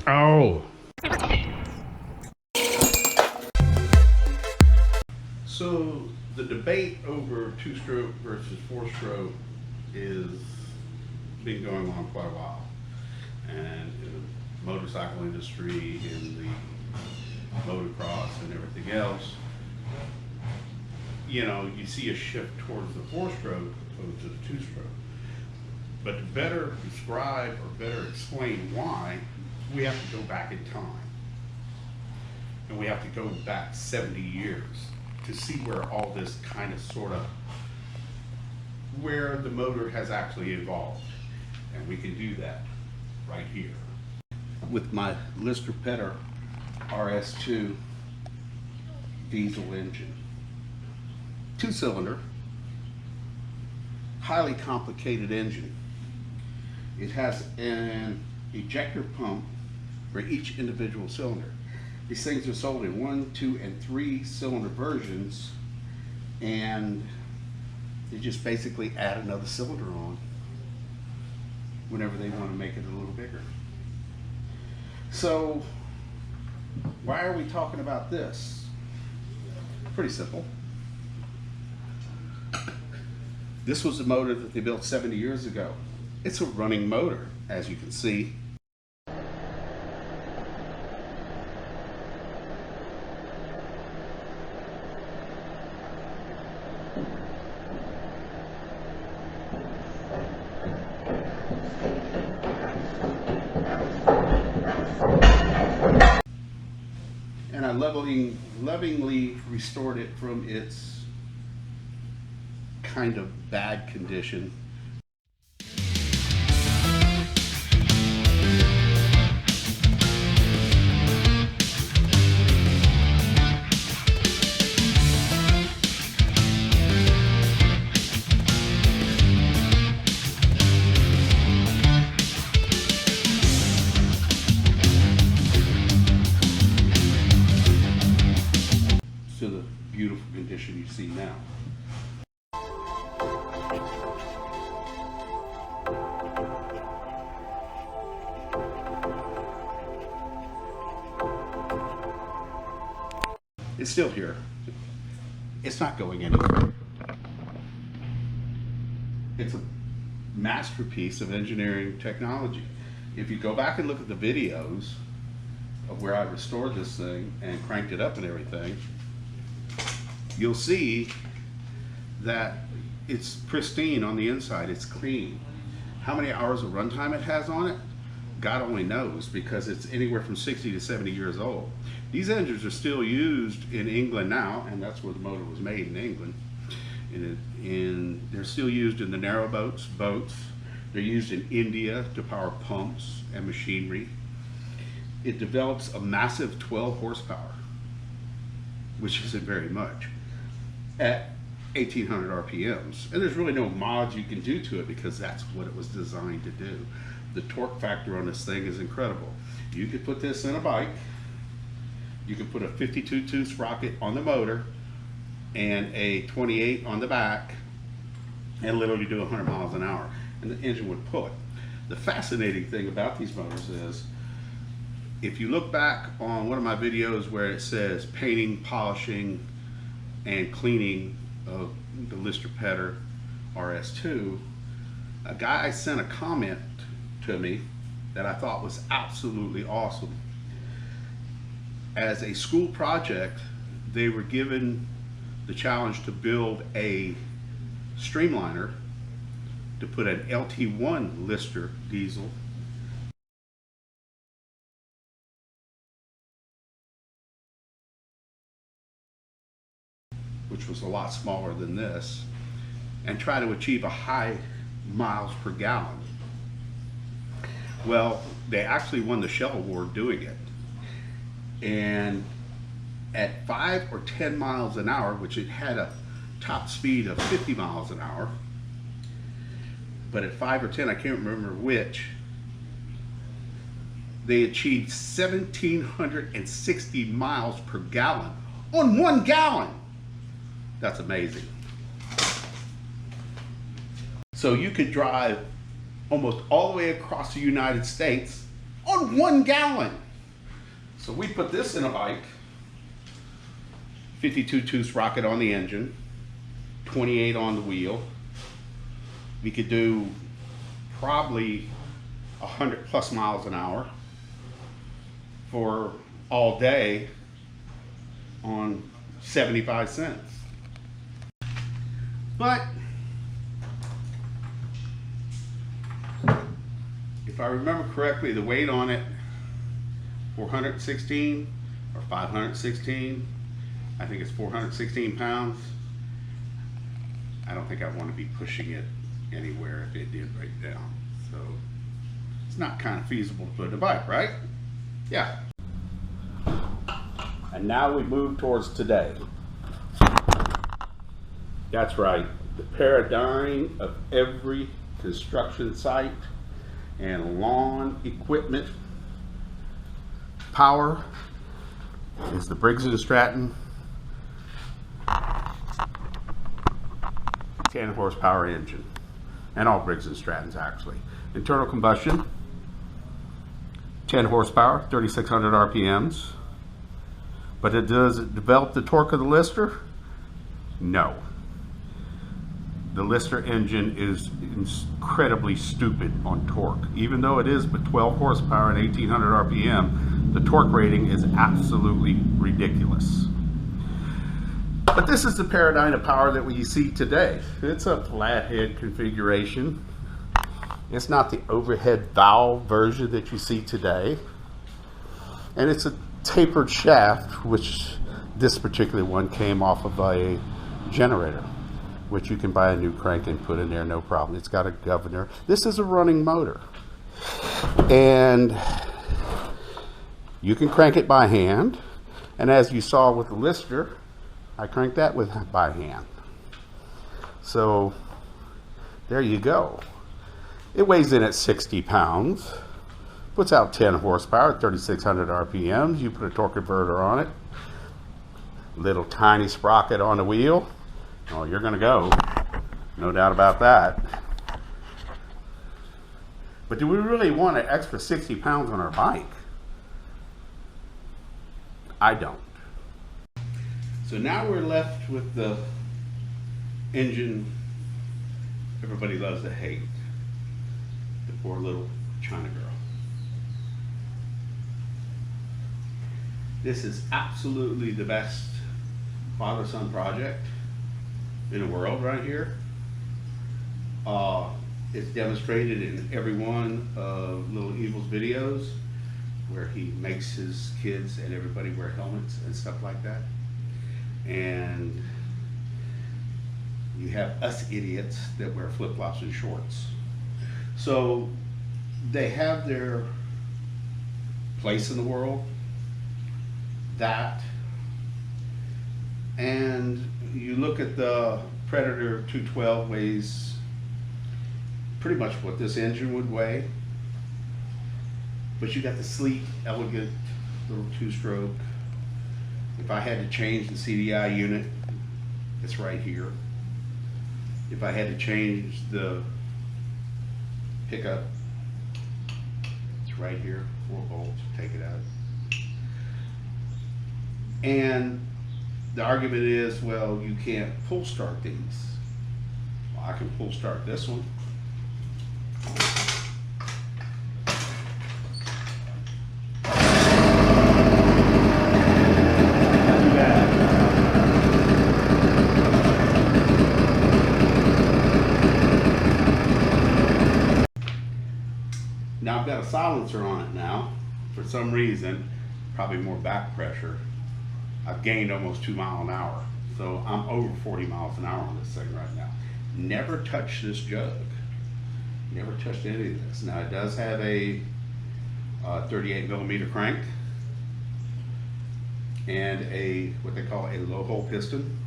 Oh. So the debate over two-stroke versus four-stroke is been going on quite a while, and in the motorcycle industry, in the motocross, and everything else, you know, you see a shift towards the four-stroke opposed to the two-stroke. But to better describe or better explain why, we have to go back in time, and we have to go back 70 years to see where all this kind of sort of, where the motor has actually evolved. And we can do that right here. With my Lister Petter RS2 diesel engine. 2-cylinder, highly complicated engine. It has an ejector pump for each individual cylinder. These things are sold in 1, 2, and 3 cylinder versions, and they just basically add another cylinder on whenever they want to make it a little bigger. So why are we talking about this? Pretty simple. This was a motor that they built 70 years ago. It's a running motor, as you can see. And I lovingly restored it from its kind of bad condition. To the beautiful condition you see now. It's still here. It's not going anywhere. It's a masterpiece of engineering technology. If you go back and look at the videos of where I restored this thing and cranked it up and everything, you'll see that it's pristine on the inside. It's clean. How many hours of runtime it has on it, God only knows, because it's anywhere from 60 to 70 years old. These engines are still used in England now, and that's where the motor was made, in England. And they're still used in the narrow boats. They're used in India to power pumps and machinery. It develops a massive 12 horsepower, which isn't very much, at 1800 RPMs. And there's really no mods you can do to it because that's what it was designed to do. The torque factor on this thing is incredible. You could put this in a bike, you could put a 52 sprocket on the motor and a 28 on the back and literally do 100 miles an hour, and the engine would pull it. The fascinating thing about these motors is, if you look back on one of my videos where it says painting, polishing, and cleaning of the Lister Petter RS2, a guy sent a comment to me that I thought was absolutely awesome. As a school project, they were given the challenge to build a streamliner to put an LT1 Lister diesel which was a lot smaller than this, and try to achieve a high miles per gallon. Well, they actually won the Shell Award doing it. And at 5 or 10 miles an hour, which it had a top speed of 50 miles an hour, but at 5 or 10, I can't remember which, they achieved 1,760 miles per gallon on 1 gallon. That's amazing. So you could drive almost all the way across the United States on on 1 gallon. So we put this in a bike, 52 tooth sprocket on the engine, 28 on the wheel. We could do probably 100 plus miles an hour for all day on 75 cents. But if I remember correctly, the weight on it, 416 or 516, I think it's 416 pounds. I don't think I want to be pushing it anywhere if it did break down. So it's not kind of feasible to put in a bike, right? Yeah. And now we move towards today. That's right. The paradigm of every construction site and lawn equipment power is the Briggs & Stratton 10 horsepower engine, and all Briggs & Strattons actually. Internal combustion, 10 horsepower, 3,600 RPMs. But does it develop the torque of the Lister? No. The Lister engine is incredibly stupid on torque. Even though it is but 12 horsepower and 1,800 RPM, the torque rating is absolutely ridiculous. But this is the paradigm of power that we see today. It's a flathead configuration. It's not the overhead valve version that you see today. And it's a tapered shaft, which this particular one came off of a generator, which you can buy a new crank and put in there, no problem. It's got a governor. This is a running motor. And you can crank it by hand. And as you saw with the Lister, I cranked that by hand. So there you go. It weighs in at 60 pounds, puts out 10 horsepower, 3,600 RPMs. You put a torque converter on it, little tiny sprocket on the wheel. Oh, you're gonna go, no doubt about that. But do we really want an extra 60 pounds on our bike? I don't. So now we're left with the engine everybody loves to hate. The poor little China girl. This is absolutely the best father-son project in the world right here. It's demonstrated in every one of Little Evil's videos where he makes his kids and everybody wear helmets and stuff like that. And you have us idiots that wear flip-flops and shorts. So they have their place in the world, that, and you look at the Predator 212, weighs pretty much what this engine would weigh, but you got the sleek, elegant little two-stroke. If I had to change the CDI unit, it's right here. If I had to change the pickup, it's right here, 4 volts, take it out. And the argument is, well, you can't pull start these. Well, I can pull start this one. Now I've got a silencer on it now. For some reason, probably more back pressure, I've gained almost 2 miles an hour. So I'm over 40 miles an hour on this thing right now. Never touched this jug. Never touched any of this. Now it does have a 38 millimeter crank and a, what they call a low hole piston.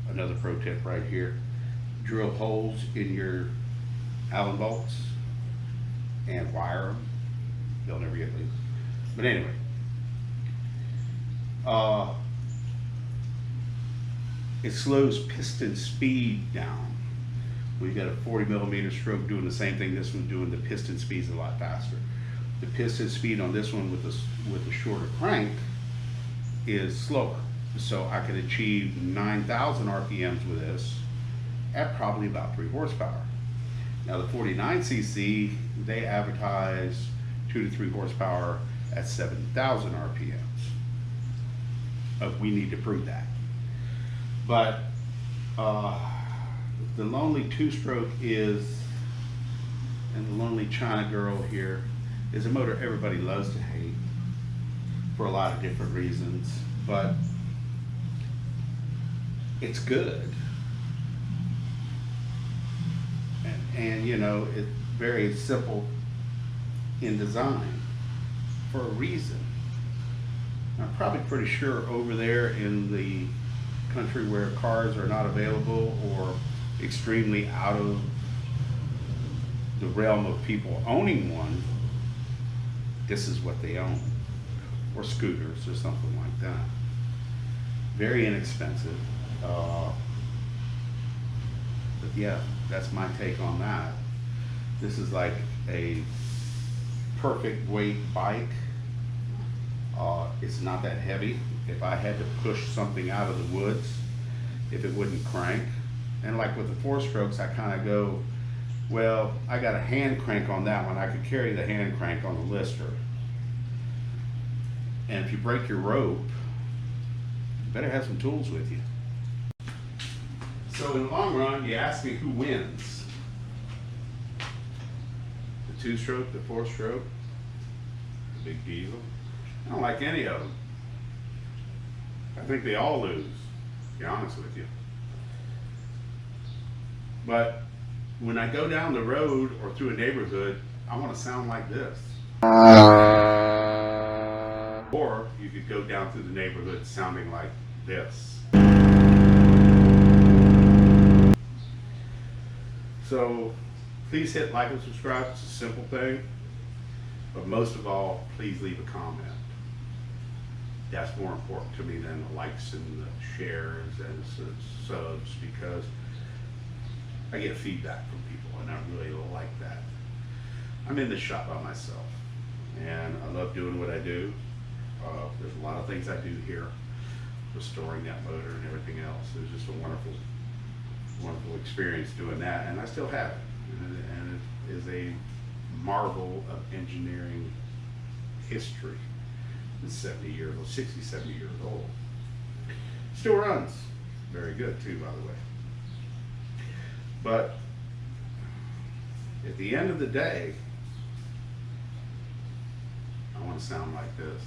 Another pro tip right here. Drill holes in your Allen bolts and wire them. They'll never get loose. But anyway, it slows piston speed down. We've got a 40 millimeter stroke doing the same thing this one's doing. The piston speed's a lot faster. the piston speed on this one with the shorter crank is slower. So I could achieve 9,000 RPMs with this at probably about 3 horsepower. Now the 49cc, they advertise 2 to 3 horsepower at 7,000 RPMs. We need to prove that. But the Lonely Two-Stroke is, and the Lonely China Girl here, is a motor everybody loves to hate for a lot of different reasons, but it's good. And you know, it's very simple in design for a reason. I'm probably pretty sure over there in the country where cars are not available or extremely out of the realm of people owning one, this is what they own, or scooters or something like that. Very inexpensive. But yeah, that's my take on that. This is like a perfect weight bike. It's not that heavy. If I had to push something out of the woods, if it wouldn't crank, and like with the 4-strokes, I kind of go, well, I got a hand crank on that one. I could carry the hand crank on the Lister. And if you break your rope, you better have some tools with you. So in the long run, you ask me who wins. The 2-stroke, the 4-stroke, the big diesel. I don't like any of them. I think they all lose, to be honest with you. But when I go down the road or through a neighborhood, I want to sound like this. Or you could go down through the neighborhood sounding like this. So please hit like and subscribe. It's a simple thing. But most of all, please leave a comment. That's more important to me than the likes and the shares and the subs, because I get feedback from people and I really like that. I'm in this shop by myself and I love doing what I do. There's a lot of things I do here, restoring that motor and everything else. It was just a wonderful, wonderful experience doing that, and I still have it. And it is a marvel of engineering history. It's 70 years old, 60, 70 years old. Still runs. Very good too, by the way. But at the end of the day, I want to sound like this.